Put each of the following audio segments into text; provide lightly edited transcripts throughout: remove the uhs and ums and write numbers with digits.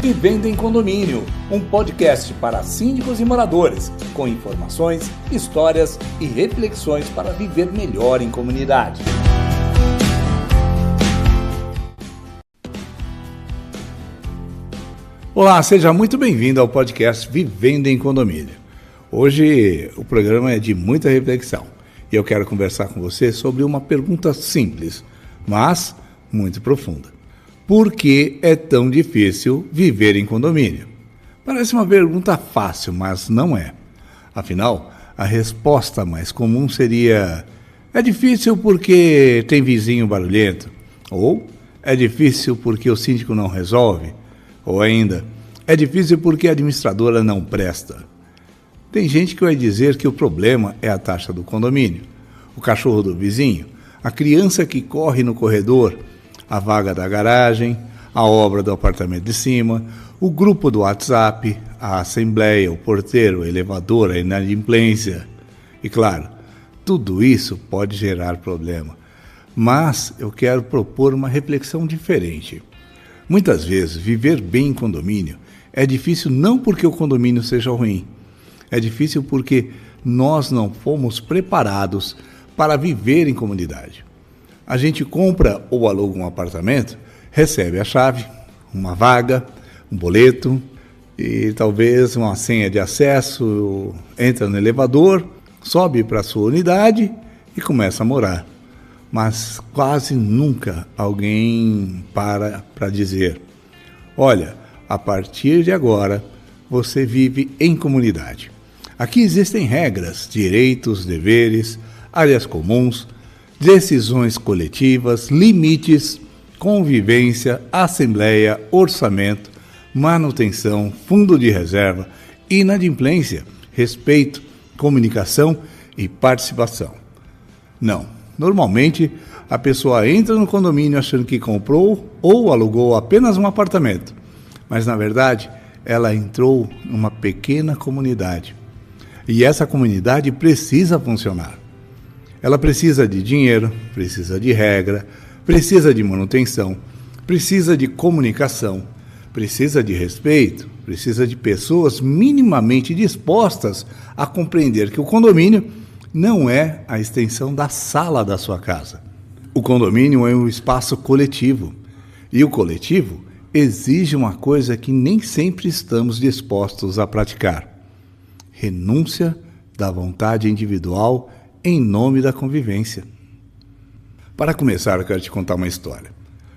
Vivendo em Condomínio, um podcast para síndicos e moradores, com informações, histórias e reflexões para viver melhor em comunidade. Olá, seja muito bem-vindo ao podcast Vivendo em Condomínio. Hoje o programa é de muita reflexão e eu quero conversar com você sobre uma pergunta simples, mas muito profunda. Por que é tão difícil viver em condomínio? Parece uma pergunta fácil, mas não é. Afinal, a resposta mais comum seria: é difícil porque tem vizinho barulhento, ou é difícil porque o síndico não resolve, ou ainda, é difícil porque a administradora não presta. Tem gente que vai dizer que o problema é a taxa do condomínio, o cachorro do vizinho, a criança que corre no corredor, a vaga da garagem, a obra do apartamento de cima, o grupo do WhatsApp, a assembleia, o porteiro, o elevador, a inadimplência. E claro, tudo isso pode gerar problema. Mas eu quero propor uma reflexão diferente. Muitas vezes, viver bem em condomínio é difícil não porque o condomínio seja ruim. É difícil porque nós não fomos preparados para viver em comunidade. A gente compra ou aluga um apartamento, recebe a chave, uma vaga, um boleto e talvez uma senha de acesso, entra no elevador, sobe para a sua unidade e começa a morar. Mas quase nunca alguém para dizer: olha, a partir de agora você vive em comunidade. Aqui existem regras, direitos, deveres, áreas comuns, decisões coletivas, limites, convivência, assembleia, orçamento, manutenção, fundo de reserva, inadimplência, respeito, comunicação e participação. Não, normalmente a pessoa entra no condomínio achando que comprou ou alugou apenas um apartamento, mas na verdade ela entrou numa pequena comunidade. E essa comunidade precisa funcionar. Ela precisa de dinheiro, precisa de regra, precisa de manutenção, precisa de comunicação, precisa de respeito, precisa de pessoas minimamente dispostas a compreender que o condomínio não é a extensão da sala da sua casa. O condomínio é um espaço coletivo, e o coletivo exige uma coisa que nem sempre estamos dispostos a praticar: renúncia da vontade individual em nome da convivência. Para começar, eu quero te contar uma história.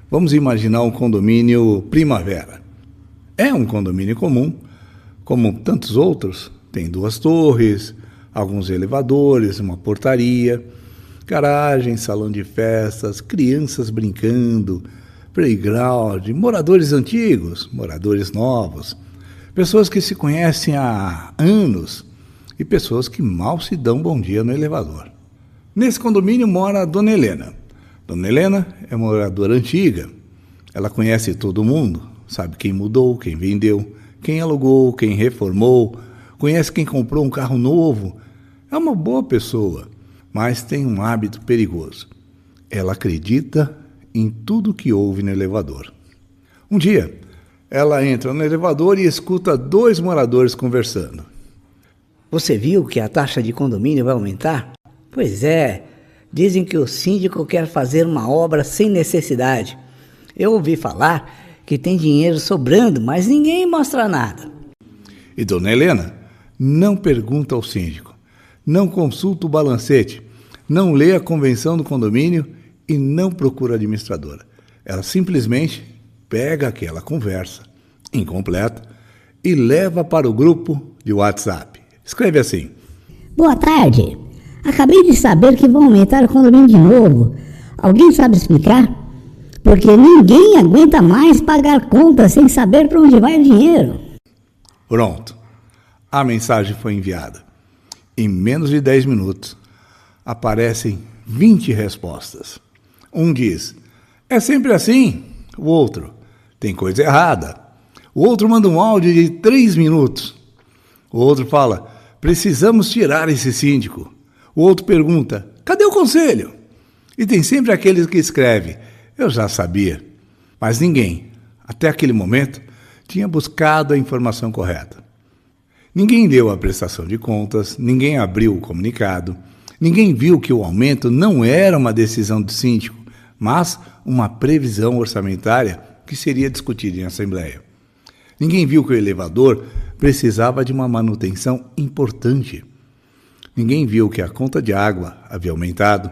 Vamos imaginar um condomínio Primavera. É um condomínio comum, como tantos outros. Tem 2 torres, alguns elevadores, uma portaria, garagem, salão de festas, crianças brincando, playground, moradores antigos, moradores novos, pessoas que se conhecem há anos e pessoas que mal se dão bom dia no elevador. Nesse condomínio mora a Dona Helena. Dona Helena é moradora antiga. Ela conhece todo mundo, sabe quem mudou, quem vendeu, quem alugou, quem reformou, conhece quem comprou um carro novo. É uma boa pessoa, mas tem um hábito perigoso. Ela acredita em tudo que ouve no elevador. Um dia, ela entra no elevador e escuta 2 moradores conversando. Você viu que a taxa de condomínio vai aumentar? Pois é, dizem que o síndico quer fazer uma obra sem necessidade. Eu ouvi falar que tem dinheiro sobrando, mas ninguém mostra nada. E Dona Helena não pergunta ao síndico, não consulta o balancete, não lê a convenção do condomínio e não procura a administradora. Ela simplesmente pega aquela conversa incompleta e leva para o grupo de WhatsApp. Escreve assim: boa tarde, acabei de saber que vão aumentar o condomínio de novo. Alguém sabe explicar? Porque ninguém aguenta mais pagar contas sem saber para onde vai o dinheiro. Pronto, a mensagem foi enviada. Em menos de 10 minutos, aparecem 20 respostas. Um diz: é sempre assim. O outro: tem coisa errada. O outro manda um áudio de 3 minutos. O outro fala: precisamos tirar esse síndico. O outro pergunta: cadê o conselho? E tem sempre aqueles que escrevem: Eu já sabia, mas ninguém, até aquele momento, tinha buscado a informação correta. Ninguém leu a prestação de contas, ninguém abriu o comunicado, ninguém viu que o aumento não era uma decisão do síndico, mas uma previsão orçamentária que seria discutida em assembleia. Ninguém viu que o elevador precisava de uma manutenção importante. Ninguém viu que a conta de água havia aumentado,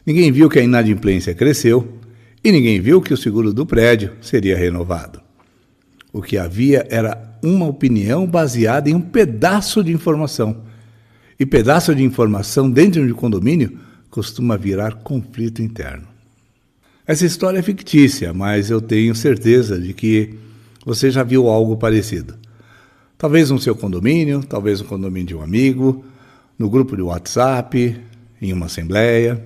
ninguém viu que a inadimplência cresceu e ninguém viu que o seguro do prédio seria renovado. O que havia era uma opinião baseada em um pedaço de informação. E pedaço de informação dentro de um condomínio costuma virar conflito interno. Essa história é fictícia, mas eu tenho certeza de que você já viu algo parecido. Talvez no seu condomínio, talvez no condomínio de um amigo, no grupo de WhatsApp, em uma assembleia.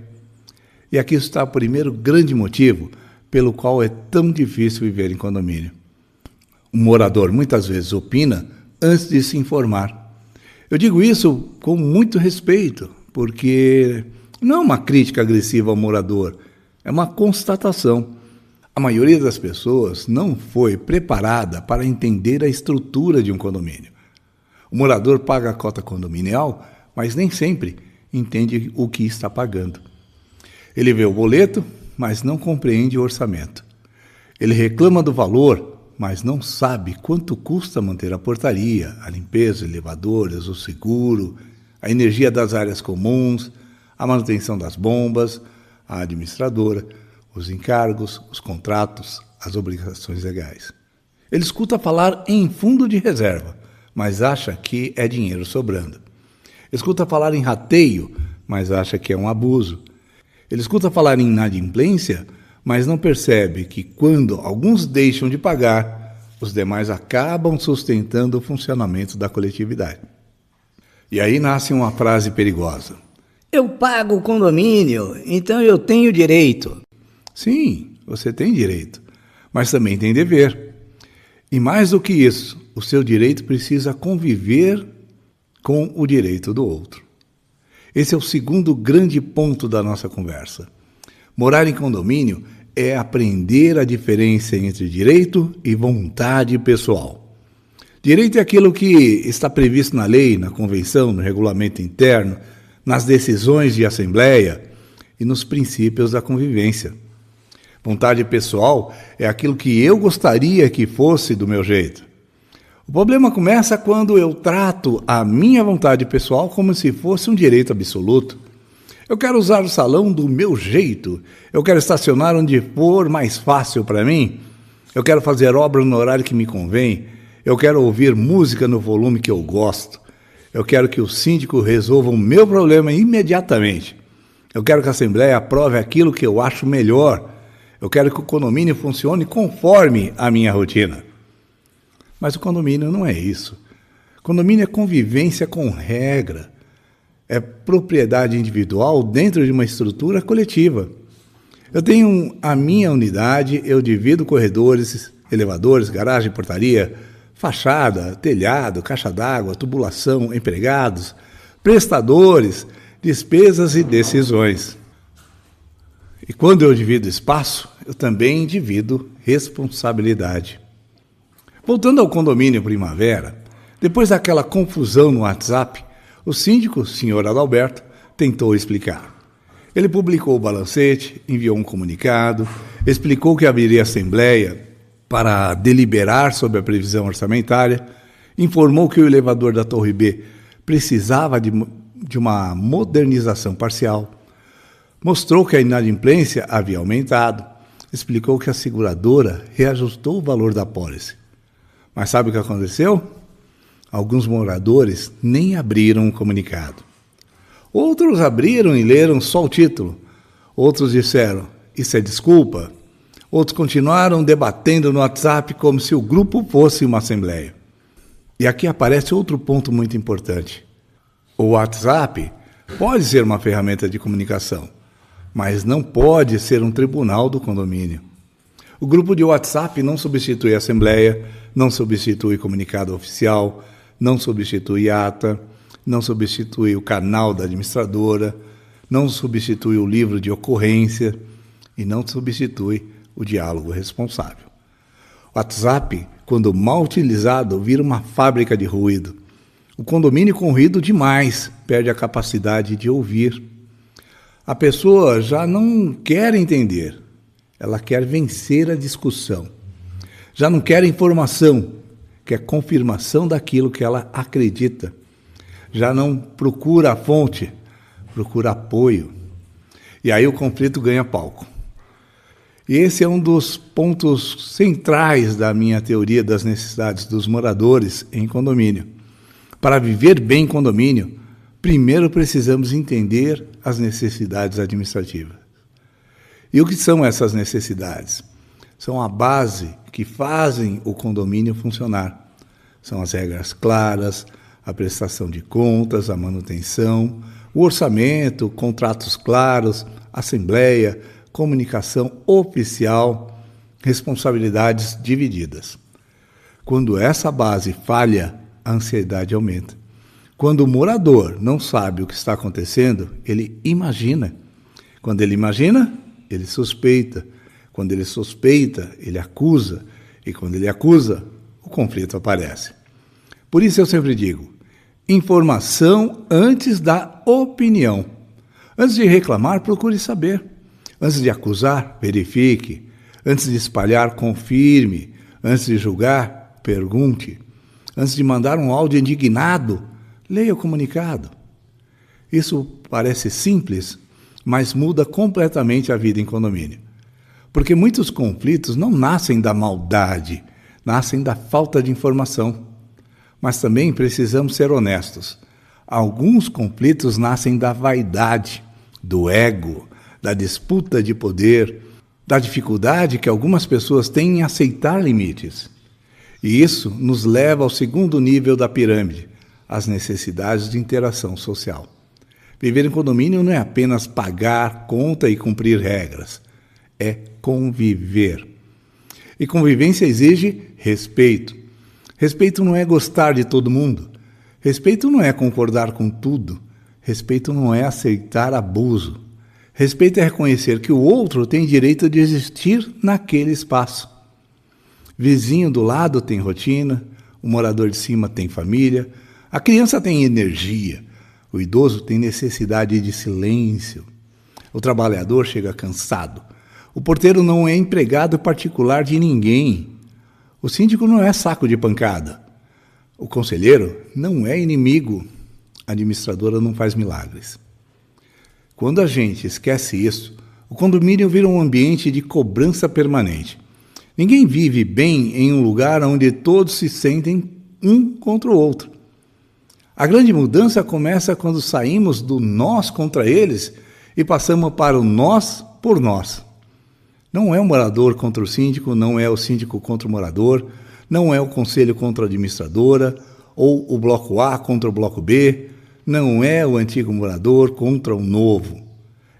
E aqui está o primeiro grande motivo pelo qual é tão difícil viver em condomínio. O morador muitas vezes opina antes de se informar. Eu digo isso com muito respeito, porque não é uma crítica agressiva ao morador, é uma constatação. A maioria das pessoas não foi preparada para entender a estrutura de um condomínio. O morador paga a cota condominial, mas nem sempre entende o que está pagando. Ele vê o boleto, mas não compreende o orçamento. Ele reclama do valor, mas não sabe quanto custa manter a portaria, a limpeza, elevadores, o seguro, a energia das áreas comuns, a manutenção das bombas, a administradora, os encargos, os contratos, as obrigações legais. Ele escuta falar em fundo de reserva, mas acha que é dinheiro sobrando. Escuta falar em rateio, mas acha que é um abuso. Ele escuta falar em inadimplência, mas não percebe que quando alguns deixam de pagar, os demais acabam sustentando o funcionamento da coletividade. E aí nasce uma frase perigosa. Eu pago o condomínio, então eu tenho direito. Sim, você tem direito, mas também tem dever. E mais do que isso, o seu direito precisa conviver com o direito do outro. Esse é o segundo grande ponto da nossa conversa. Morar em condomínio é aprender a diferença entre direito e vontade pessoal. Direito é aquilo que está previsto na lei, na convenção, no regulamento interno, nas decisões de assembleia e nos princípios da convivência. Vontade pessoal é aquilo que eu gostaria que fosse do meu jeito. O problema começa quando eu trato a minha vontade pessoal como se fosse um direito absoluto. Eu quero usar o salão do meu jeito. Eu quero estacionar onde for mais fácil para mim. Eu quero fazer obra no horário que me convém. Eu quero ouvir música no volume que eu gosto. Eu quero que o síndico resolva o meu problema imediatamente. Eu quero que a Assembleia aprove aquilo que eu acho melhor. Eu quero que o condomínio funcione conforme a minha rotina. Mas o condomínio não é isso. Condomínio é convivência com regra. É propriedade individual dentro de uma estrutura coletiva. Eu tenho a minha unidade, eu divido corredores, elevadores, garagem, portaria, fachada, telhado, caixa d'água, tubulação, empregados, prestadores, despesas e decisões. E quando eu divido espaço, eu também divido responsabilidade. Voltando ao condomínio Primavera, depois daquela confusão no WhatsApp, o síndico, senhor Adalberto, tentou explicar. Ele publicou o balancete, enviou um comunicado, explicou que haveria assembleia para deliberar sobre a previsão orçamentária, informou que o elevador da Torre B precisava de uma modernização parcial, mostrou que a inadimplência havia aumentado, explicou que a seguradora reajustou o valor da pólice. Mas sabe o que aconteceu? Alguns moradores nem abriram o comunicado. Outros abriram e leram só o título. Outros disseram, isso é desculpa. Outros continuaram debatendo no WhatsApp como se o grupo fosse uma assembleia. E aqui aparece outro ponto muito importante. O WhatsApp pode ser uma ferramenta de comunicação, mas não pode ser um tribunal do condomínio. O grupo de WhatsApp não substitui a assembleia, não substitui comunicado oficial, não substitui ata, não substitui o canal da administradora, não substitui o livro de ocorrência e não substitui o diálogo responsável. O WhatsApp, quando mal utilizado, vira uma fábrica de ruído. O condomínio com ruído demais perde a capacidade de ouvir. A pessoa já não quer entender, ela quer vencer a discussão. Já não quer informação, quer confirmação daquilo que ela acredita. Já não procura a fonte, procura apoio. E aí o conflito ganha palco. E esse é um dos pontos centrais da minha teoria das necessidades dos moradores em condomínio. Para viver bem em condomínio, primeiro precisamos entender as necessidades administrativas. E o que são essas necessidades? São a base que fazem o condomínio funcionar. São as regras claras, a prestação de contas, a manutenção, o orçamento, contratos claros, assembleia, comunicação oficial, responsabilidades divididas. Quando essa base falha, a ansiedade aumenta. Quando o morador não sabe o que está acontecendo, ele imagina. Quando ele imagina, ele suspeita. Quando ele suspeita, ele acusa. E quando ele acusa, o conflito aparece. Por isso eu sempre digo, informação antes da opinião. Antes de reclamar, procure saber. Antes de acusar, verifique. Antes de espalhar, confirme. Antes de julgar, pergunte. Antes de mandar um áudio indignado, leia o comunicado. Isso parece simples, mas muda completamente a vida em condomínio. Porque muitos conflitos não nascem da maldade, nascem da falta de informação. Mas também precisamos ser honestos. Alguns conflitos nascem da vaidade, do ego, da disputa de poder, da dificuldade que algumas pessoas têm em aceitar limites. E isso nos leva ao segundo nível da pirâmide, as necessidades de interação social. Viver em condomínio não é apenas pagar conta e cumprir regras, é conviver. E convivência exige respeito. Respeito não é gostar de todo mundo. Respeito não é concordar com tudo. Respeito não é aceitar abuso. Respeito é reconhecer que o outro tem direito de existir naquele espaço. Vizinho do lado tem rotina, o morador de cima tem família, a criança tem energia, o idoso tem necessidade de silêncio, o trabalhador chega cansado, o porteiro não é empregado particular de ninguém, o síndico não é saco de pancada, o conselheiro não é inimigo, a administradora não faz milagres. Quando a gente esquece isso, o condomínio vira um ambiente de cobrança permanente. Ninguém vive bem em um lugar onde todos se sentem um contra o outro. A grande mudança começa quando saímos do nós contra eles e passamos para o nós por nós. Não é o morador contra o síndico, não é o síndico contra o morador, não é o conselho contra a administradora, ou o bloco A contra o bloco B, não é o antigo morador contra o novo.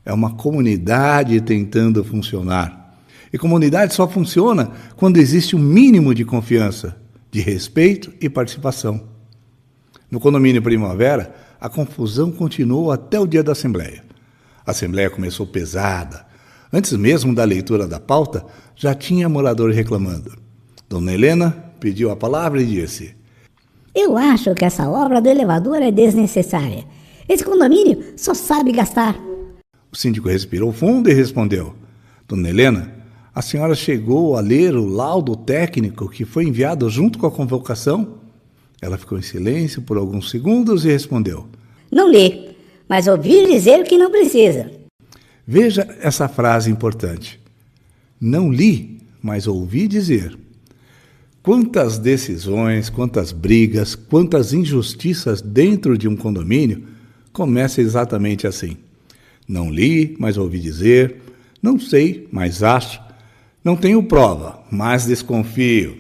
É uma comunidade tentando funcionar. E comunidade só funciona quando existe um mínimo de confiança, de respeito e participação. No condomínio Primavera, a confusão continuou até o dia da Assembleia. A Assembleia começou pesada. Antes mesmo da leitura da pauta, já tinha morador reclamando. Dona Helena pediu a palavra e disse: Eu acho que essa obra do elevador é desnecessária. Esse condomínio só sabe gastar. O síndico respirou fundo e respondeu: Dona Helena, a senhora chegou a ler o laudo técnico que foi enviado junto com a convocação? Ela ficou em silêncio por alguns segundos e respondeu: Não li, mas ouvi dizer que não precisa. Veja essa frase importante. Não li, mas ouvi dizer. Quantas decisões, quantas brigas, quantas injustiças dentro de um condomínio começam exatamente assim. Não li, mas ouvi dizer. Não sei, mas acho. Não tenho prova, mas desconfio.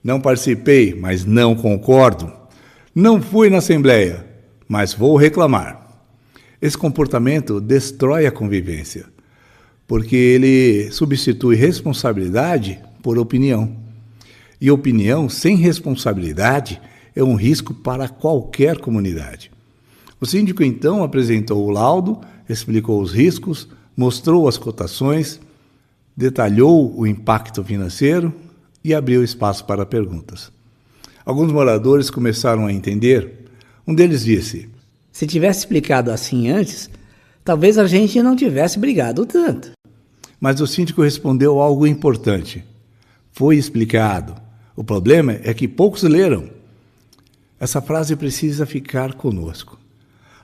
Não participei, mas não concordo. Não fui na Assembleia, mas vou reclamar. Esse comportamento destrói a convivência, porque ele substitui responsabilidade por opinião. E opinião sem responsabilidade é um risco para qualquer comunidade. O síndico, então, apresentou o laudo, explicou os riscos, mostrou as cotações, detalhou o impacto financeiro e abriu espaço para perguntas. Alguns moradores começaram a entender. Um deles disse: se tivesse explicado assim antes, talvez a gente não tivesse brigado tanto. Mas o síndico respondeu algo importante. Foi explicado. O problema é que poucos leram. Essa frase precisa ficar conosco.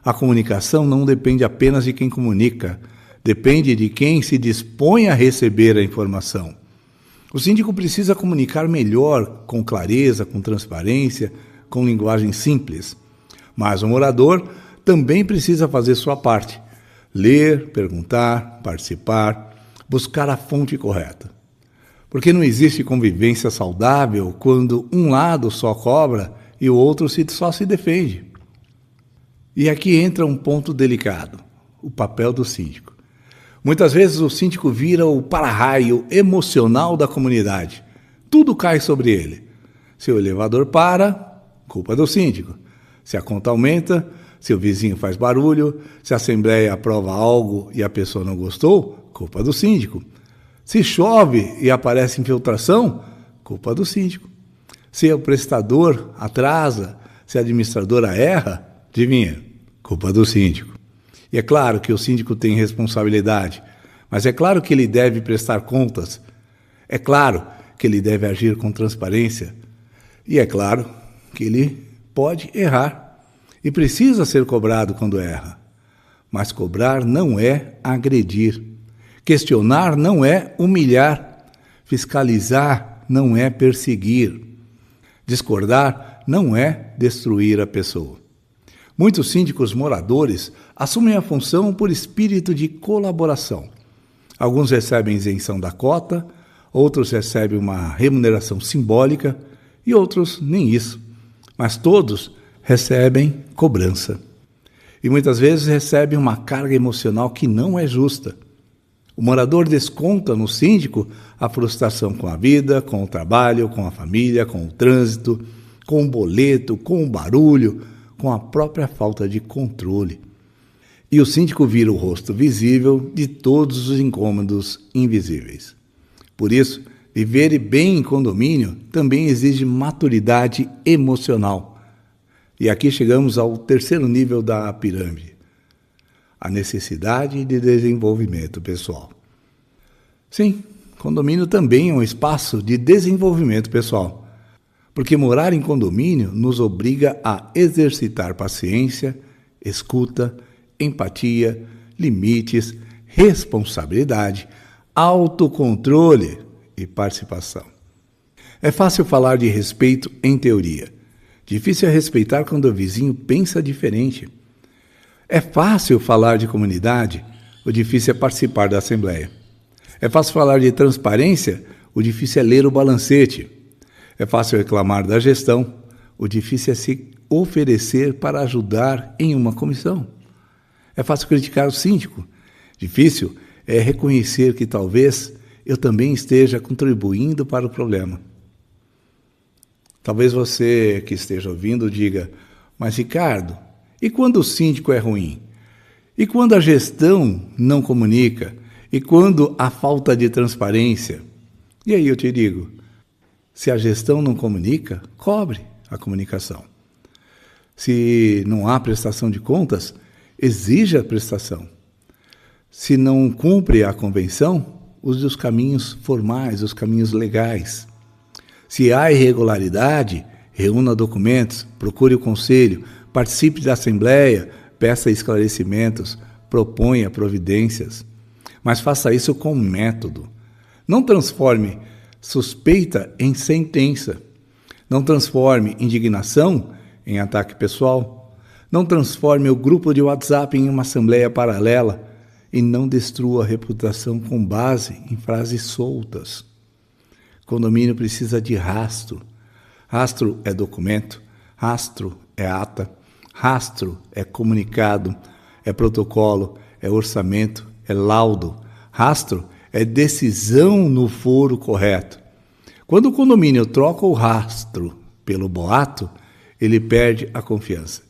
A comunicação não depende apenas de quem comunica, depende de quem se dispõe a receber a informação. O síndico precisa comunicar melhor, com clareza, com transparência, com linguagem simples. Mas o morador também precisa fazer sua parte. Ler, perguntar, participar, buscar a fonte correta. Porque não existe convivência saudável quando um lado só cobra e o outro só se defende. E aqui entra um ponto delicado, o papel do síndico. Muitas vezes o síndico vira o para-raio emocional da comunidade. Tudo cai sobre ele. Se o elevador para, culpa do síndico. Se a conta aumenta, se o vizinho faz barulho, se a assembleia aprova algo e a pessoa não gostou, culpa do síndico. Se chove e aparece infiltração, culpa do síndico. Se o prestador atrasa, se a administradora erra, adivinha, culpa do síndico. E é claro que o síndico tem responsabilidade, mas é claro que ele deve prestar contas, é claro que ele deve agir com transparência, e é claro que ele pode errar e precisa ser cobrado quando erra. Mas cobrar não é agredir, questionar não é humilhar, fiscalizar não é perseguir, discordar não é destruir a pessoa. Muitos síndicos moradores assumem a função por espírito de colaboração. Alguns recebem isenção da cota, outros recebem uma remuneração simbólica e outros nem isso. Mas todos recebem cobrança. E muitas vezes recebem uma carga emocional que não é justa. O morador desconta no síndico a frustração com a vida, com o trabalho, com a família, com o trânsito, com o boleto, com o barulho, com a própria falta de controle. E o síndico vira o rosto visível de todos os incômodos invisíveis. Por isso, viver bem em condomínio também exige maturidade emocional. E aqui chegamos ao terceiro nível da pirâmide: a necessidade de desenvolvimento pessoal. Sim, condomínio também é um espaço de desenvolvimento pessoal. Porque morar em condomínio nos obriga a exercitar paciência, escuta, empatia, limites, responsabilidade, autocontrole e participação. É fácil falar de respeito em teoria. Difícil é respeitar quando o vizinho pensa diferente. É fácil falar de comunidade, o difícil é participar da assembleia. É fácil falar de transparência, o difícil é ler o balancete. É fácil reclamar da gestão, o difícil é se oferecer para ajudar em uma comissão. É fácil criticar o síndico, difícil é reconhecer que talvez eu também esteja contribuindo para o problema. Talvez você que esteja ouvindo diga: mas Ricardo, e quando o síndico é ruim? E quando a gestão não comunica? E quando há falta de transparência? E aí eu te digo: se a gestão não comunica, cobre a comunicação. Se não há prestação de contas, exija a prestação. Se não cumpre a convenção, use os caminhos formais, os caminhos legais. Se há irregularidade, reúna documentos, procure o conselho, participe da assembleia, peça esclarecimentos, proponha providências. Mas faça isso com método. Não transforme suspeita em sentença. Não transforme indignação em ataque pessoal. Não transforme o grupo de WhatsApp em uma assembleia paralela e não destrua a reputação com base em frases soltas. Condomínio precisa de rastro. Rastro é documento, rastro é ata, rastro é comunicado, é protocolo, é orçamento, é laudo. Rastro é decisão no foro correto. Quando o condomínio troca o rastro pelo boato, ele perde a confiança.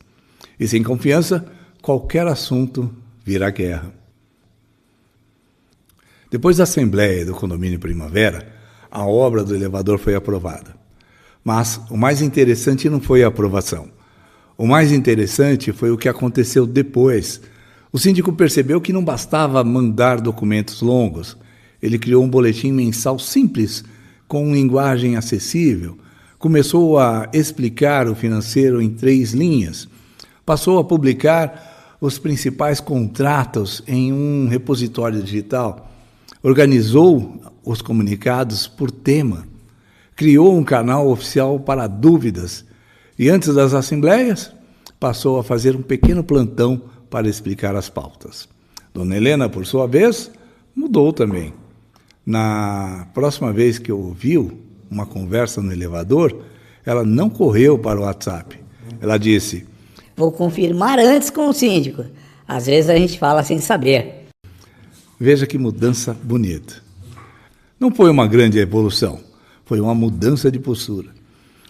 E sem confiança, qualquer assunto vira guerra. Depois da assembleia do condomínio Primavera, a obra do elevador foi aprovada. Mas o mais interessante não foi a aprovação. O mais interessante foi o que aconteceu depois. O síndico percebeu que não bastava mandar documentos longos. Ele criou um boletim mensal simples, com linguagem acessível. Começou a explicar o financeiro em 3 linhas. Passou a publicar os principais contratos em um repositório digital. Organizou os comunicados por tema. Criou um canal oficial para dúvidas. E antes das assembleias, passou a fazer um pequeno plantão para explicar as pautas. Dona Helena, por sua vez, mudou também. Na próxima vez que ouviu uma conversa no elevador, ela não correu para o WhatsApp. Ela disse: vou confirmar antes com o síndico. Às vezes a gente fala sem saber. Veja que mudança bonita. Não foi uma grande evolução, foi uma mudança de postura.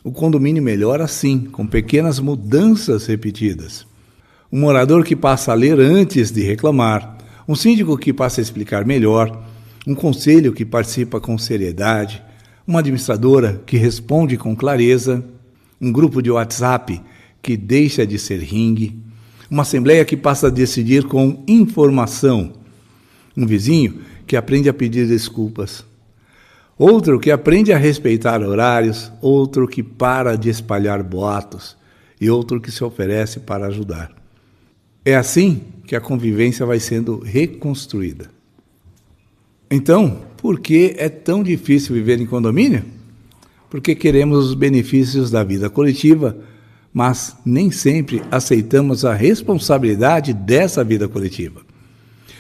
O condomínio melhora assim, com pequenas mudanças repetidas. Um morador que passa a ler antes de reclamar, um síndico que passa a explicar melhor, um conselho que participa com seriedade, uma administradora que responde com clareza, um grupo de WhatsApp que deixa de ser ringue, uma assembleia que passa a decidir com informação, um vizinho que aprende a pedir desculpas, outro que aprende a respeitar horários, outro que para de espalhar boatos e outro que se oferece para ajudar. É assim que a convivência vai sendo reconstruída. Então, por que é tão difícil viver em condomínio? Porque queremos os benefícios da vida coletiva, mas nem sempre aceitamos a responsabilidade dessa vida coletiva.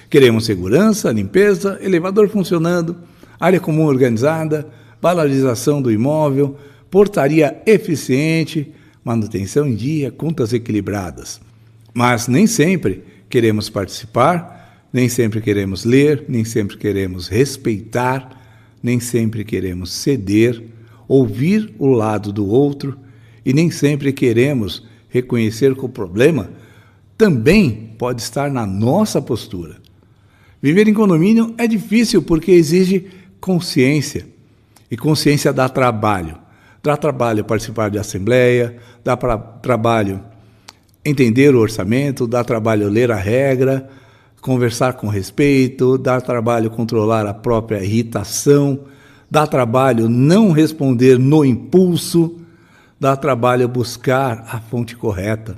Queremos segurança, limpeza, elevador funcionando, área comum organizada, valorização do imóvel, portaria eficiente, manutenção em dia, contas equilibradas. Mas nem sempre queremos participar, nem sempre queremos ler, nem sempre queremos respeitar, nem sempre queremos ceder, ouvir o lado do outro e nem sempre queremos reconhecer que o problema também pode estar na nossa postura. Viver em condomínio é difícil porque exige consciência. E consciência dá trabalho. Dá trabalho participar de assembleia, dá trabalho entender o orçamento, dá trabalho ler a regra, conversar com respeito, dá trabalho controlar a própria irritação, dá trabalho não responder no impulso, dá trabalho buscar a fonte correta.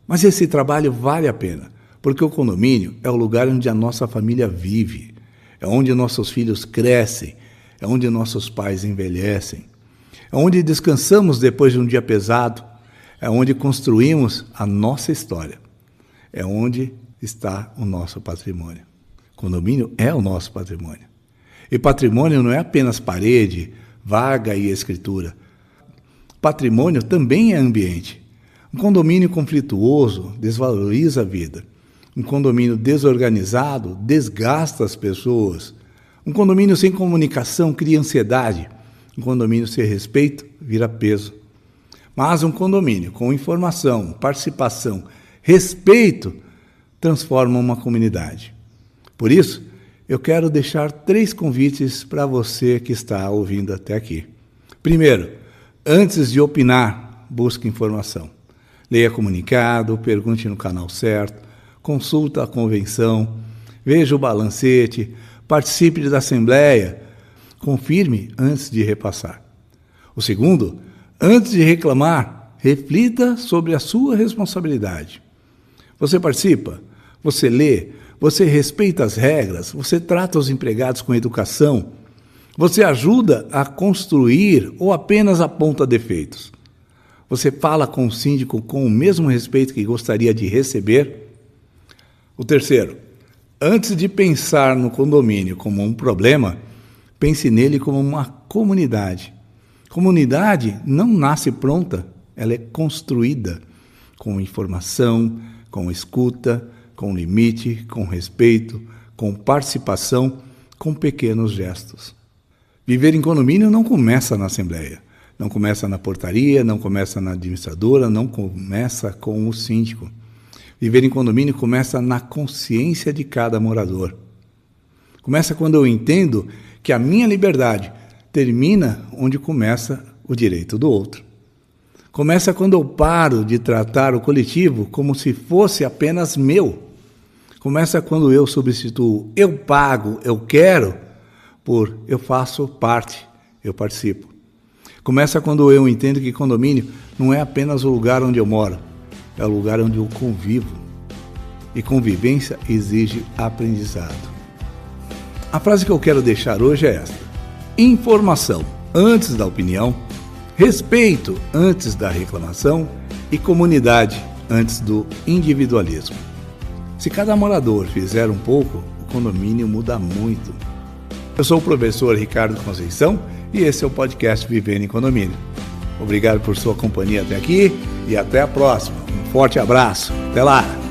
Mas esse trabalho vale a pena, porque o condomínio é o lugar onde a nossa família vive, é onde nossos filhos crescem, é onde nossos pais envelhecem, é onde descansamos depois de um dia pesado, é onde construímos a nossa história, é onde está o nosso patrimônio. Condomínio é o nosso patrimônio. E patrimônio não é apenas parede, vaga e escritura. Patrimônio também é ambiente. Um condomínio conflituoso desvaloriza a vida. Um condomínio desorganizado desgasta as pessoas. Um condomínio sem comunicação cria ansiedade. Um condomínio sem respeito vira peso. Mas um condomínio com informação, participação, respeito, transforma uma comunidade. Por isso, eu quero deixar 3 convites para você que está ouvindo até aqui. Primeiro, antes de opinar, busque informação. Leia comunicado, pergunte no canal certo, consulta a convenção, veja o balancete, participe da assembleia, confirme antes de repassar. O segundo, antes de reclamar, reflita sobre a sua responsabilidade. Você participa? Você lê? Você respeita as regras? Você trata os empregados com educação? Você ajuda a construir ou apenas aponta defeitos? Você fala com o síndico com o mesmo respeito que gostaria de receber? O terceiro, antes de pensar no condomínio como um problema, pense nele como uma comunidade. Comunidade não nasce pronta, ela é construída com informação, com escuta, com limite, com respeito, com participação, com pequenos gestos. Viver em condomínio não começa na assembleia, não começa na portaria, não começa na administradora, não começa com o síndico. Viver em condomínio começa na consciência de cada morador. Começa quando eu entendo que a minha liberdade termina onde começa o direito do outro. Começa quando eu paro de tratar o coletivo como se fosse apenas meu. Começa quando eu substituo eu pago, eu quero, por eu faço parte, eu participo. Começa quando eu entendo que condomínio não é apenas o lugar onde eu moro, é o lugar onde eu convivo. E convivência exige aprendizado. A frase que eu quero deixar hoje é esta: informação antes da opinião, respeito antes da reclamação e comunidade antes do individualismo. Se cada morador fizer um pouco, o condomínio muda muito. Eu sou o professor Ricardo Conceição e esse é o podcast Vivendo em Condomínio. Obrigado por sua companhia até aqui e até a próxima. Um forte abraço. Até lá!